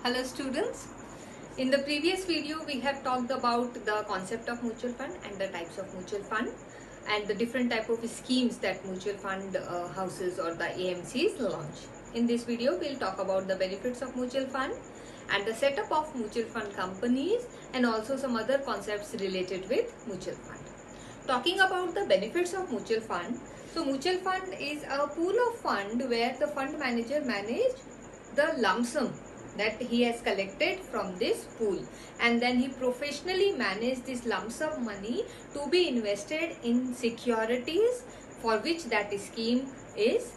Hello students. In the previous video we have talked about the concept of mutual fund and the types of mutual fund and the different type of schemes that mutual fund houses or the AMCs launch. In this video we will talk about the benefits of mutual fund and the setup of mutual fund companies and also some other concepts related with mutual fund. Talking about the benefits of mutual fund. So mutual fund is a pool of fund where the fund manager managed the lump sum that he has collected from this pool, and then he professionally managed this lump sum money to be invested in securities for which that scheme is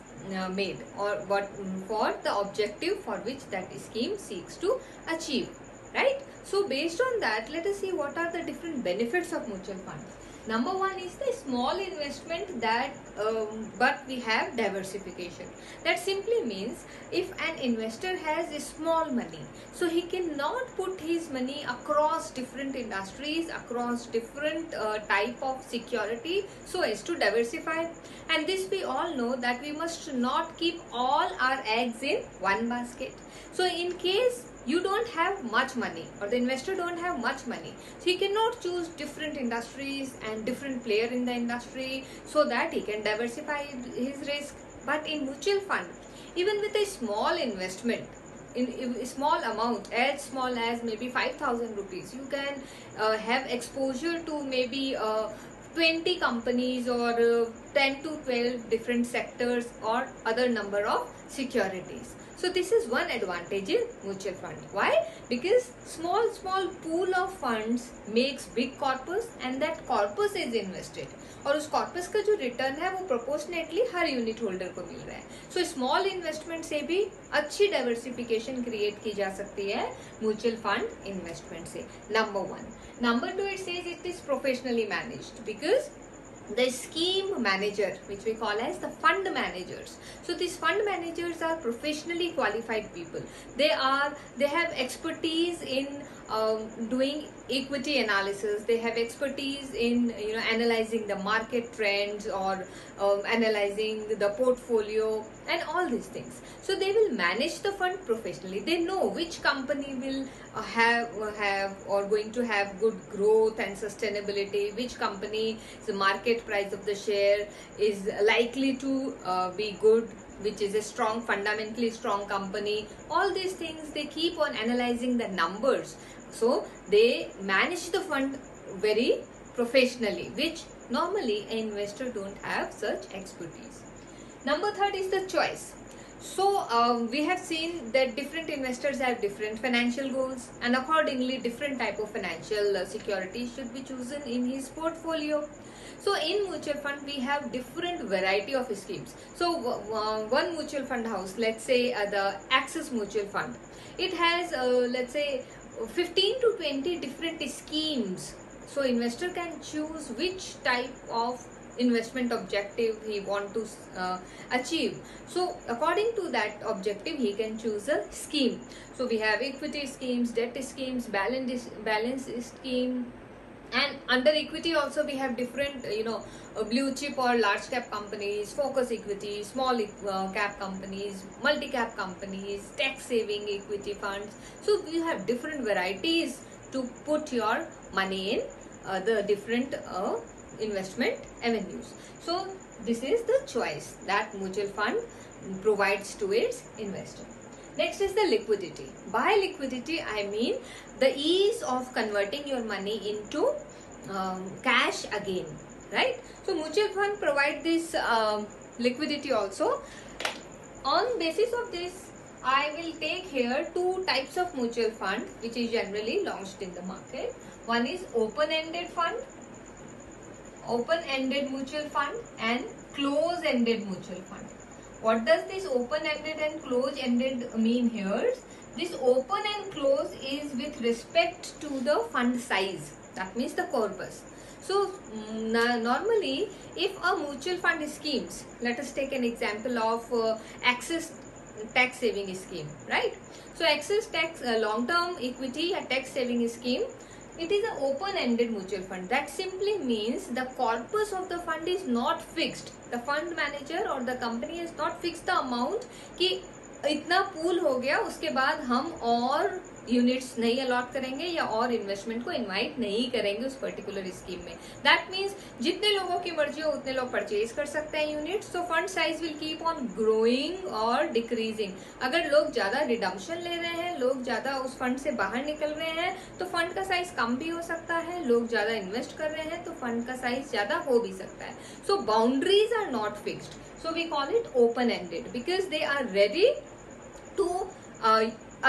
made, or what for the objective for which that scheme seeks to achieve, right? So based on that, let us see what are the different benefits of mutual fund. Number one is the small investment that but we have diversification. That simply means if an investor has a small money, so he cannot put his money across different industries, across different type of security, so as to diversify. And this we all know that we must not keep all our eggs in one basket. So in case you don't have much money or the investor don't have much money, so he cannot choose different industries and different player in the industry so that he can diversify his risk. But in mutual fund, even with a small investment, in a small amount, as small as maybe 5,000 rupees, you can have exposure to maybe 20 companies or 10 to 12 different sectors or other number of securities. So this is one advantage in mutual fund. Why? Because small pool of funds makes big corpus and that corpus is invested और उस corpus का जो return है वो proportionately हर unit holder को मिल रहा है. So small investment से भी अच्छी diversification create की जा सकती है mutual fund investment से. Number one. Number two, it says it is professionally managed because the scheme manager, which we call as the fund managers. So these fund managers are professionally qualified people. They have expertise in doing equity analysis. They have expertise in analyzing the market trends or analyzing the portfolio and all these things. So they will manage the fund professionally. They know which company will have or going to have good growth and sustainability, which company the market price of the share is likely to be good, which is a strong, fundamentally strong company. All these things they keep on analyzing the numbers. So they manage the fund very professionally, which normally an investor don't have such expertise. Number third is the choice. So we have seen that different investors have different financial goals, and accordingly different type of financial securities should be chosen in his portfolio. So in mutual fund we have different variety of schemes. So one mutual fund house, let's say the Axis Mutual Fund, it has let's say 15 to 20 different schemes. So investor can choose which type of investment objective he want to achieve. So according to that objective he can choose a scheme. So we have equity schemes, debt schemes, balance scheme, and under equity also we have different blue chip or large cap companies, focus equity, small cap companies, multi cap companies, tax saving equity funds. So we have different varieties to put your money in the different investment avenues. So this is the choice that mutual fund provides to its investor. Next is the liquidity. By liquidity I mean the ease of converting your money into cash again, right? So mutual fund provide this liquidity also. On basis of this, I will take here two types of mutual fund which is generally launched in the market. One is open-ended fund, open-ended mutual fund, and close-ended mutual fund. What does this open-ended and close-ended mean here? This open and close is with respect to the fund size. That means the corpus. So normally if a mutual fund schemes, let us take an example of Axis tax saving scheme, right? So Axis tax long-term equity a tax saving scheme, it is an open-ended mutual fund. That simply means the corpus of the fund is not fixed. The fund manager or the company has not fixed the amount कि इतना pool हो गया, उसके बाद हम और units नहीं allot करेंगे या और इन्वेस्टमेंट को इनवाइट नहीं करेंगे उस पर्टिकुलर स्कीम में। दैट मीन्स जितने लोगों की मर्जी हो उतने लोग परचेज कर सकते हैं units. So fund size will keep on growing और डिक्रीजिंग। अगर लोग ज्यादा रिडम्पशन ले रहे हैं, लोग ज्यादा उस फंड से बाहर निकल रहे हैं, तो फंड का साइज कम भी हो सकता है। लोग ज्यादा इन्वेस्ट कर रहे हैं तो फंड का साइज ज्यादा हो भी सकता है। So boundaries are not fixed, so we call it open ended because they are ready to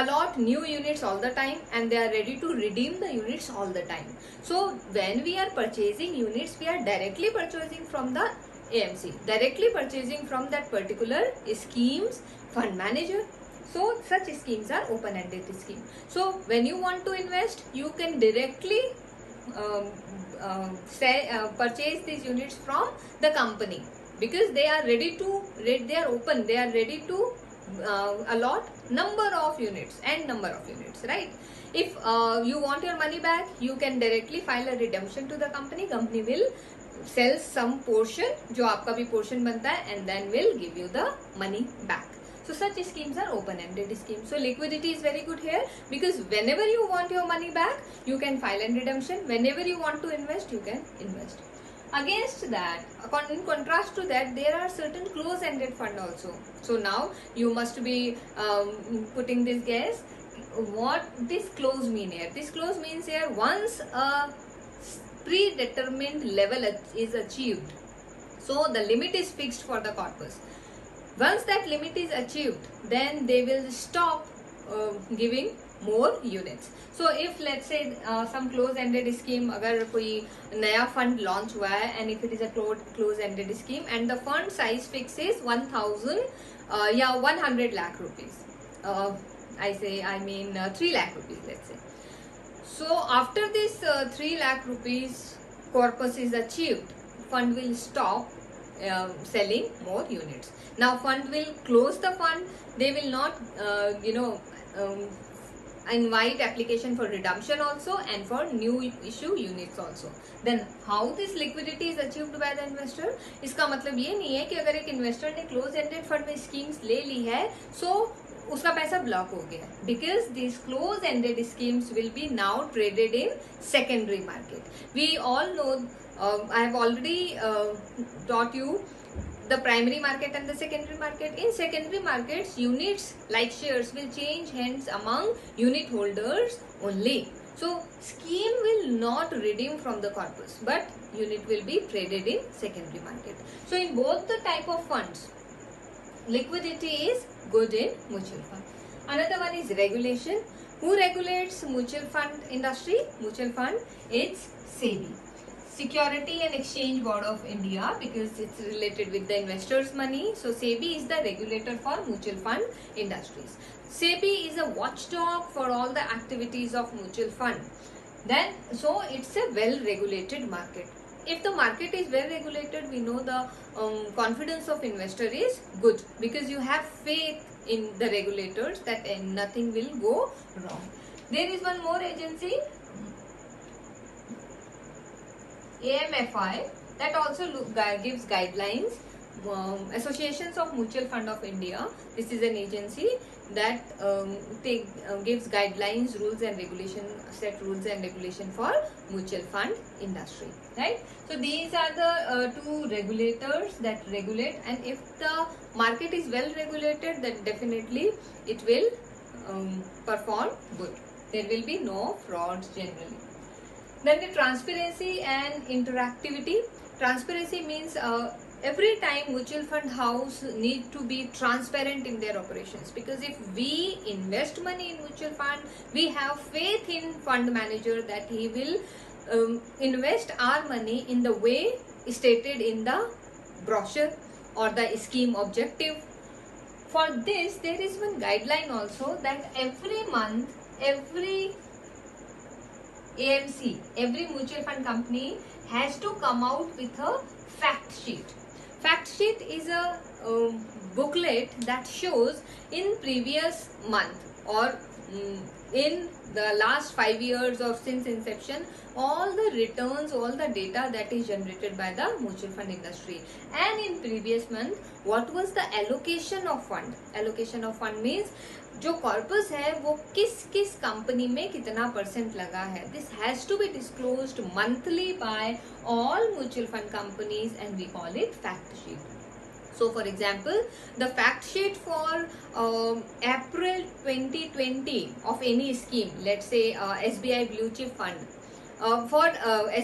allot new units all the time and they are ready to redeem the units all the time. So when we are purchasing units, we are directly purchasing from the AMC, directly purchasing from that particular scheme's fund manager. So such schemes are open ended scheme. So when you want to invest, you can directly purchase these units from the company, because they are ready to, they are open, they are ready to allot number of units and number of units, right? If you want your money back, you can directly file a redemption to the company. Company will sell some portion, जो आपका भी portion बनता है, and then will give you the money back. So such schemes are open-ended schemes. So liquidity is very good here, because whenever you want your money back, you can file a redemption. Whenever you want to invest, you can invest. Against that, in contrast to that, there are certain close-ended fund also. So now you must be putting this guess, what this close mean here? This close means here, once a predetermined level is achieved, so the limit is fixed for the corpus. Once that limit is achieved, then they will stop giving more units. So if let's say some close-ended scheme, अगर कोई नया fund launch हुआ है, and if it is a close-ended scheme and the fund size fix is 1000 या 100 lakh rupees, I mean 3 lakh rupees, let's say. So after this 3 lakh rupees corpus is achieved, fund will stop selling more units. Now fund will close the fund. They will not invite application for redemption also and for new issue units also. Then how this liquidity is achieved by the investor? इसका मतलब ये नहीं है कि अगर एक investor ने close ended fund में स्कीम्स ले ली है, so उसका पैसा ब्लॉक हो गया, because these close ended schemes will be now traded in secondary market. We all know, I have already taught you the primary market and the secondary market. In secondary markets, units like shares will change hands among unit holders only. So scheme will not redeem from the corpus, but unit will be traded in secondary market. So in both the type of funds, liquidity is good in mutual fund. Another one is regulation. Who regulates mutual fund industry? Mutual fund, it's SEBI, Security and Exchange Board of India, because it's related with the investors' money. So SEBI is the regulator for mutual fund industries. SEBI is a watchdog for all the activities of mutual fund. Then, so it's a well-regulated market. If the market is well regulated, we know the confidence of investor is good, because you have faith in the regulators that nothing will go wrong. There is one more agency, AMFI, that also gives guidelines. Associations of Mutual Fund of India, this is an agency that gives guidelines, rules and regulation, set rules and regulation for mutual fund industry, right? So these are the two regulators that regulate, and if the market is well regulated, then definitely it will perform good. There will be no frauds generally. Then the transparency and interactivity. Transparency means every time mutual fund house need to be transparent in their operations, because if we invest money in mutual fund, we have faith in fund manager that he will invest our money in the way stated in the brochure or the scheme objective. For this, there is one guideline also, that every month, every AMC, every mutual fund company has to come out with a fact sheet. Fact sheet is a booklet that shows in previous month or in the last 5 years or since inception, all the returns, all the data that is generated by the mutual fund industry. And in previous month, what was the allocation of fund? Allocation of fund means जो corpus है वो किस किस company में कितना percent लगा है. This has to be disclosed monthly by all mutual fund companies and we call it fact sheet. So for example, the fact sheet for April 2020 of any scheme, let's say SBI Blue Chip Fund for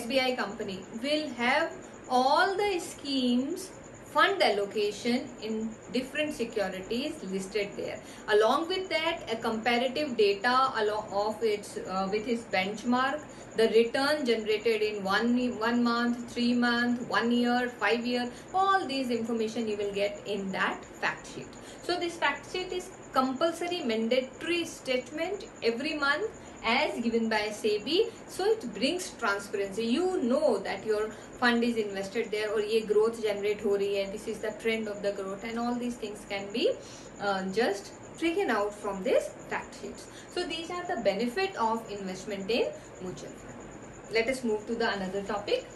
SBI company will have all the schemes fund allocation in different securities listed there. Along with that, a comparative data along of its with its benchmark, the return generated in one month, 3 month, 1 year, 5 year, all these information you will get in that fact sheet. So this fact sheet is compulsory mandatory statement every month as given by SEBI. So it brings transparency. You know that your fund is invested there or ये growth generate हो रही है. This is the trend of the growth and all these things can be just taken out from this fact sheets. So these are the benefit of investment in mutual fund. Let us move to the another topic.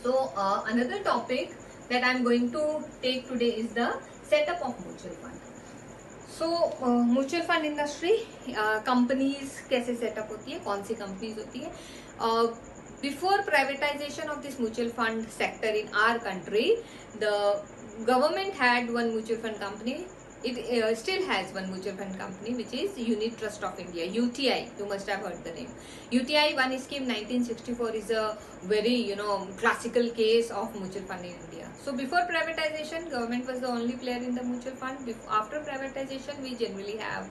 So another topic that I am going to take today is the setup of mutual fund. So mutual fund industry companies कैसे setup होती है, कौन सी companies होती है. Before privatization of this mutual fund sector in our country, the government had one mutual fund company. It still has one mutual fund company which is Unit Trust of India, UTI. You must have heard the name. UTI one scheme 1964 is a very classical case of mutual fund in India. So before privatization, government was the only player in the mutual fund. After privatization, we generally have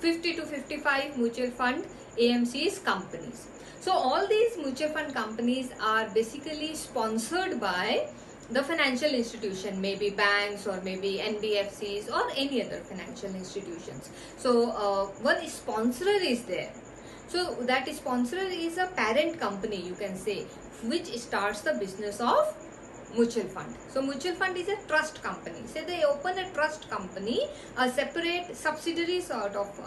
50 to 55 mutual fund AMCs companies. So all these mutual fund companies are basically sponsored by the financial institution, maybe banks or maybe NBFCs or any other financial institutions. So one sponsor is there. So that sponsor is a parent company, you can say, which starts the business of mutual fund. So mutual fund is a trust company. Say they open a trust company, a separate subsidiary sort of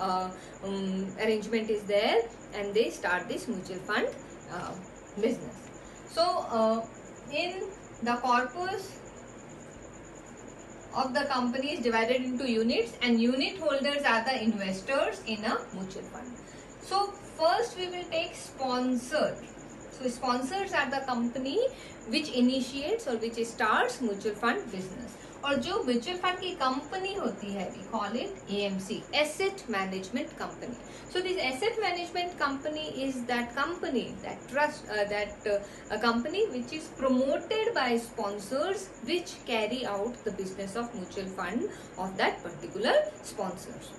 arrangement is there, and they start this mutual fund business. So in the corpus of the company is divided into units, and unit holders are the investors in a mutual fund. So first we will take sponsor. So sponsors are the company which initiates or which starts mutual fund business. और जो mutual fund की company होती है, we call it AMC, Asset Management Company. So this Asset Management Company is that company, that trust, a company which is promoted by sponsors which carry out the business of mutual fund of that particular sponsors,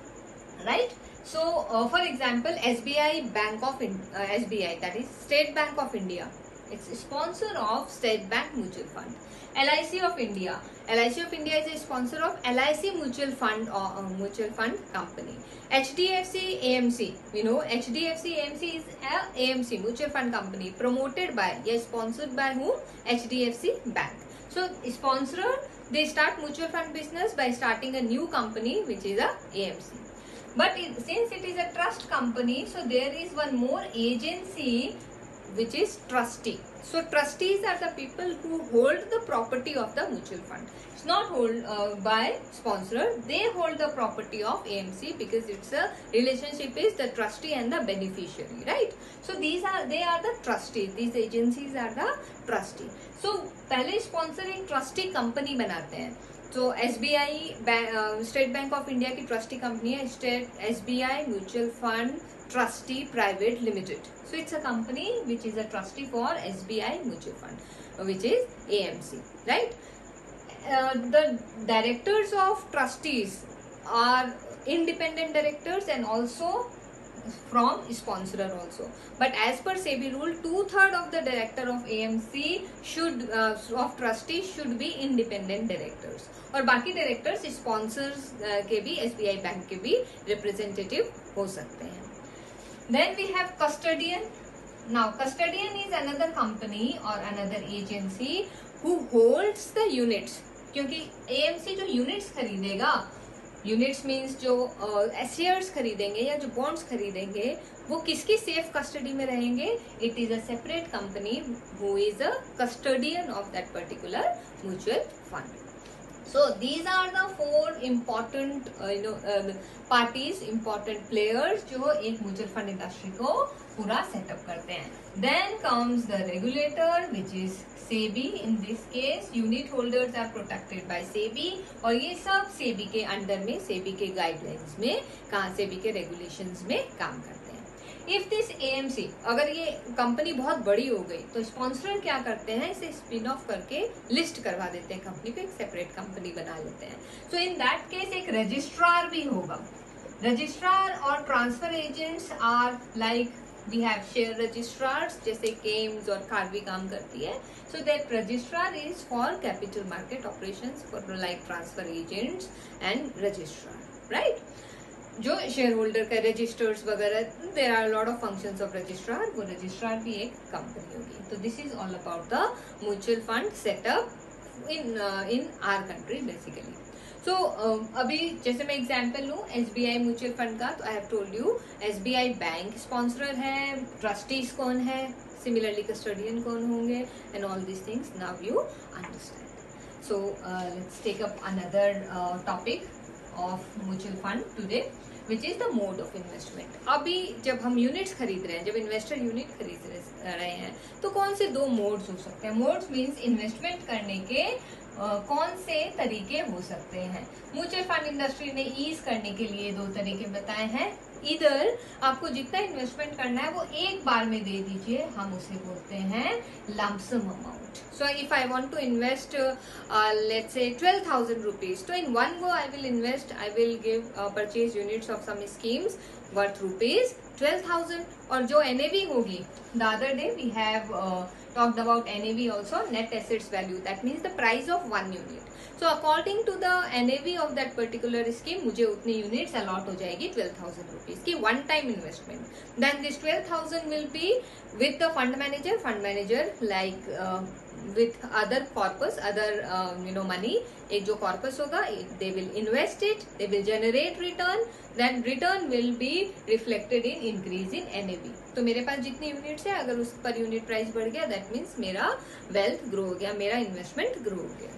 right? So for example, SBI Bank of SBI, that is State Bank of India, it's a sponsor of State Bank Mutual Fund. LIC of India, LIC of India is a sponsor of LIC Mutual Fund or Mutual Fund Company. HDFC AMC, we know HDFC AMC is a AMC Mutual Fund Company promoted by, yes, sponsored by whom? HDFC Bank. So sponsor, they start mutual fund business by starting a new company which is a AMC. But since it is a trust company, so there is one more agency which is trustee. So trustees are the people who hold the property of the mutual fund. It's not held by sponsor. They hold the property of AMC because it's a relationship is the trustee and the beneficiary, right? So they are the trustees. These agencies are the trustee. So पहले sponsor एक trustee company बनाते हैं. So SBI State Bank of India की trustee company है SBI Mutual Fund Trustee Private Limited. So it's a company which is a trustee for SBI Mutual Fund, which is AMC, right? The directors of trustees are independent directors and also from sponsor also. But as per SEBI rule, 2/3 of the director of AMC should of trustees should be independent directors. और बाकी directors sponsors के भी SBI bank के भी representative हो सकते हैं. Then we have custodian. Now custodian is another company or another agency who holds the units. क्योंकि AMC जो units खरीदेगा यूनिट्स मीन्स जो शेयर्स खरीदेंगे या जो बॉन्ड्स खरीदेंगे वो किसकी सेफ कस्टडी में रहेंगे? It is a separate company who is a custodian of that particular mutual fund. So these are the four important parties, important players जो एक म्यूचुअल फंड इंडस्ट्री को पूरा सेटअप करते हैं. Then comes the regulator which is SEBI. In this case unit holders are protected by SEBI और ये सब SEBI के अंडर में, SEBI के गाइडलाइंस में, SEBI के रेगुलेशंस में काम करते हैं. इफ दिस AMC, अगर ये कंपनी बहुत बड़ी हो गई तो स्पॉन्सर क्या करते हैं, इसे स्पिन ऑफ करके लिस्ट करवा देते हैं कंपनी को, एक सेपरेट कंपनी बना लेते हैं. सो इन दैट केस एक रजिस्ट्रार भी होगा. रजिस्ट्रार और transfer agents are like we have share registrars, जैसे केम्स और कार्वी काम करती है. So that registrar is for capital market operations for like transfer agents and registrar, right. जो शेयर होल्डर का रजिस्टर्स वगैरह, there are lot of functions of registrar, वो registrar भी एक कंपनी होगी. तो this is all about the mutual fund setup in our country basically. So अभी जैसे मैं एग्जांपल लूं SBI म्यूचुअल फंड का, तो I have told you SBI bank sponsor है, ट्रस्टीज कौन है, सिमिलरली कस्टोडियन कौन होंगे, and all these things now you understand. So let's take up another topic of mutual fund today, which is the mode of investment. अभी जब हम units खरीद रहे हैं, जब इन्वेस्टर यूनिट खरीद रहे हैं, तो कौन से दो मोड्स हो सकते हैं? मोड्स मीन्स इन्वेस्टमेंट करने के कौन से तरीके हो सकते हैं. म्यूचुअल फंड इंडस्ट्री ने ईज करने के लिए दो तरीके बताए हैं. इधर आपको जितना इन्वेस्टमेंट करना है वो एक बार में दे दीजिए, हम उसे बोलते हैं lump sum amount. So if I want to invest let's say 12,000 rupees, तो in one go I will invest, I will give purchase units of some schemes worth ₹12,000. और जो NAV होगी, the other day we have talked about NAV also, net assets value, that means the price of one unit. So according to the NAV of that particular scheme, मुझे उतनी units allot हो जाएगी 12,000 rupees की one time investment. Then this 12,000 will be with the fund manager like with other corpus, other money. एक जो corpus होगा, they will invest it, they will generate return, then return will be reflected in increase in NAV. तो मेरे पास जितनी units है, अगर उस per unit price बढ़ गया, दैट मीन्स मेरा वेल्थ ग्रो हो गया, मेरा इन्वेस्टमेंट ग्रो हो गया.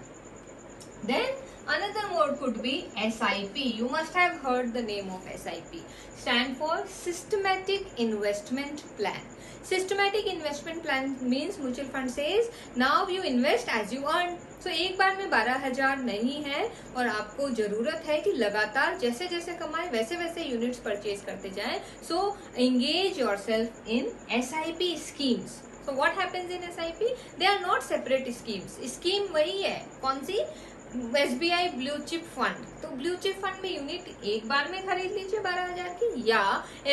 Then another mode could be SIP. You must have heard the name of SIP. Stand for Systematic Investment Plan. Systematic Investment Plan means mutual fund says now you invest as you earn. So एक बार में 12,000 नहीं है, और आपको जरूरत है कि लगातार जैसे जैसे कमाए वैसे वैसे यूनिट्स परचेज करते जाएं. So engage yourself in SIP schemes. So what happens in SIP? They are not separate schemes. Scheme वही है, कौन सी? SBI blue chip fund. तो ब्लू चिप फंड में यूनिट एक बार में खरीद लीजिए 12,000 की, या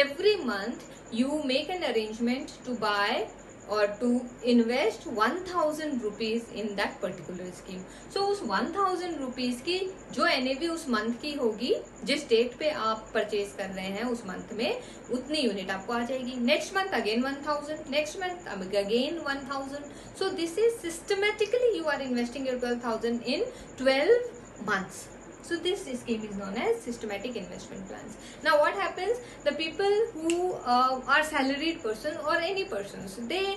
every month you make an arrangement to buy or to invest 1,000 rupees in that particular scheme. So उस 1,000 rupees की जो NAV उस मंथ की होगी, जिस डेट पे आप परचेज कर रहे हैं उस मंथ में, उतनी यूनिट आपको आ जाएगी. Next month again 1,000, next month again 1,000. So this is systematically you are investing your 12,000 in 12 months. So this scheme is known as systematic investment plans. Now what happens? The people who are salaried person or any persons, they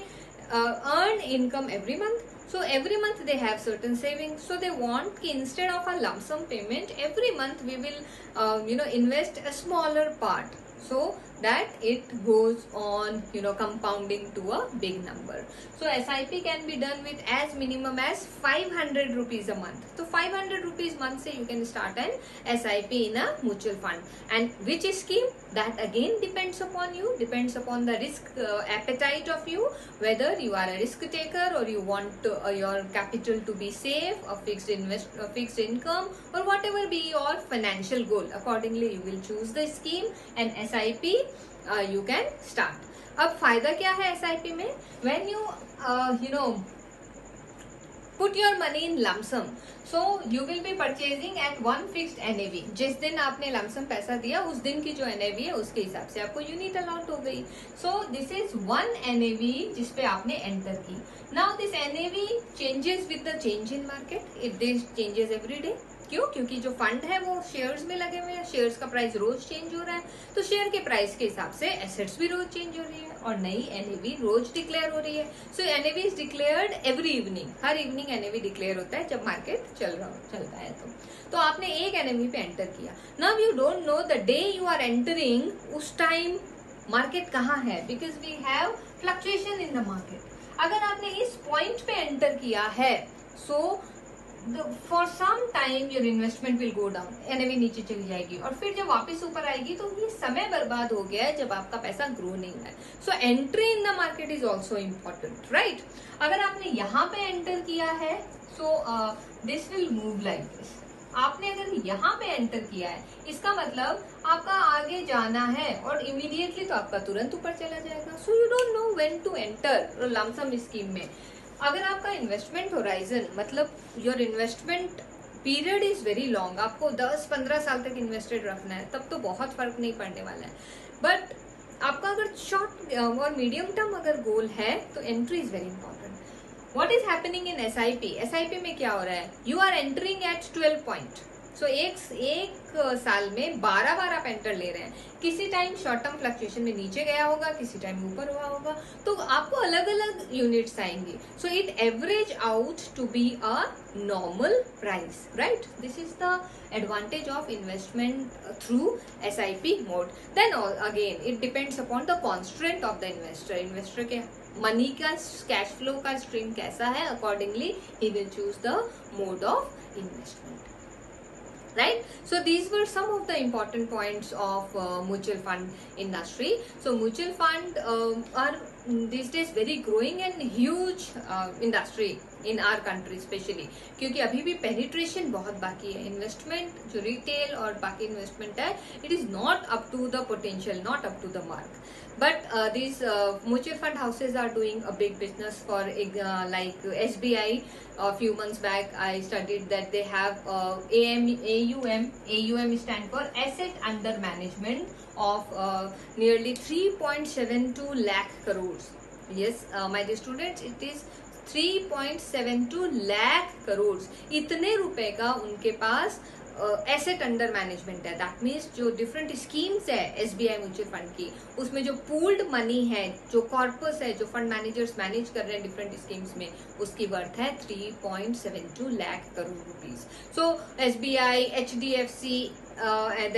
earn income every month. So every month they have certain savings. So they want ki instead of a lump sum payment, every month we will invest a smaller part, so that it goes on compounding to a big number. So SIP can be done with as minimum as 500 rupees a month. So 500 rupees month se you can start an SIP in a mutual fund. And which scheme? That again depends upon you, depends upon the risk appetite of you, whether you are a risk taker or you want your capital to be safe, a fixed income, or whatever be your financial goal. Accordingly you will choose the scheme and SIP you can start. अब फायदा क्या है SIP में? When you put your money in lump sum, so you will be purchasing at one fixed NAV. जिस दिन आपने lump sum पैसा दिया, उस दिन की जो NAV है उसके हिसाब से आपको यूनिट अलॉट हो गई. So this is one NAV जिसपे आपने एंटर की. Now this NAV changes with the change in market. It changes every day. क्यों? क्योंकि जो फंड है वो शेयर्स में लगे हुए हैं, शेयर्स का प्राइस रोज चेंज हो रहा है, तो शेयर के प्राइस के हिसाब से एसेट्स भी रोज चेंज हो रही है और नई एनएवी रोज डिक्लेयर हो रही है. So NAV is declared every evening. हर इवनिंग एनएवी डिक्लेयर होता है जब मार्केट चलता है. तो आपने एक एनएवी पे एंटर किया. Now you don't know the day you are entering, उस टाइम मार्केट कहाँ है, because we have fluctuation in the market. अगर आपने इस पॉइंट पे एंटर किया है, so for some time your investment will go down, NAV नीचे चली जाएगी और फिर जब वापस ऊपर आएगी तो ये समय बर्बाद हो गया है जब आपका पैसा ग्रो नहीं हुआ है. So entry in the market is also important, right. अगर आपने यहाँ पे एंटर किया है, so this will move like this. आपने अगर यहाँ पे एंटर किया है, इसका मतलब आपका आगे जाना है और इमीडिएटली तो आपका तुरंत ऊपर चला जाएगा. So you don't know when to enter lump sum scheme में. अगर आपका इन्वेस्टमेंट होराइजन, मतलब your investment period is very long, आपको 10-15 साल तक इन्वेस्टेड रखना है, तब तो बहुत फर्क नहीं पड़ने वाला है. बट आपका अगर शॉर्ट और मीडियम टर्म अगर गोल है तो entry is very important. What is happening in SIP? SIP में क्या हो रहा है? You are entering at 12 point. So एक साल में 12 बार आप एंटर ले रहे हैं. किसी टाइम शॉर्ट टर्म फ्लक्चुएशन में नीचे गया होगा, किसी टाइम ऊपर हुआ होगा, तो आपको अलग अलग यूनिट्स आएंगे. So it average out to be a normal price, right. This is the advantage of investment through SIP mode. Then again it depends upon the constraint of the investor. Investor के money का cash flow का stream कैसा है, accordingly ही will choose the mode of investment, right. So these were some of the important points of mutual fund industry. So mutual fund are these days very growing and huge industry in our country especially, क्योंकि अभी भी penetration बहुत बाकी है. Investment जो retail और बाकी investment है, it is not up to the potential, not up to the mark. But these mutual fund houses are doing a big business for like SBI. A few months back I studied that they have AUM stand for Asset Under Management of nearly 3.72 lakh crores. Yes, my dear students, it is 3.72 lakh crores. इतने रुपए का उनके पास asset under management है. That means जो different schemes है SBI mutual fund की, उसमें जो पूल्ड मनी है, जो कॉर्पस है, जो फंड मैनेजर्स मैनेज कर रहे हैं डिफरेंट स्कीम्स में, उसकी वर्थ है 3.72 lakh crore rupees. So SBI, HDFC,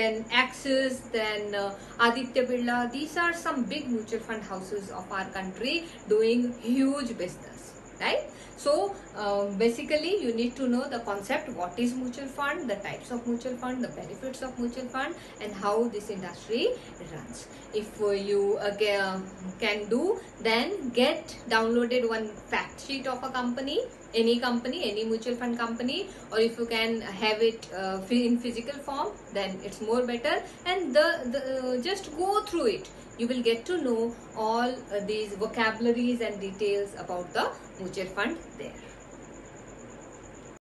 then Axis, then Aditya Birla, these are some big mutual fund houses of our country doing huge business, right. So basically you need to know the concept, what is mutual fund, the types of mutual fund, the benefits of mutual fund, and how this industry runs. If you can do, then get downloaded one fact sheet of a company, any mutual fund company, or if you can have it in physical form, then it's more better, and just go through it. You will get to know all these vocabularies and details about the mutual fund there.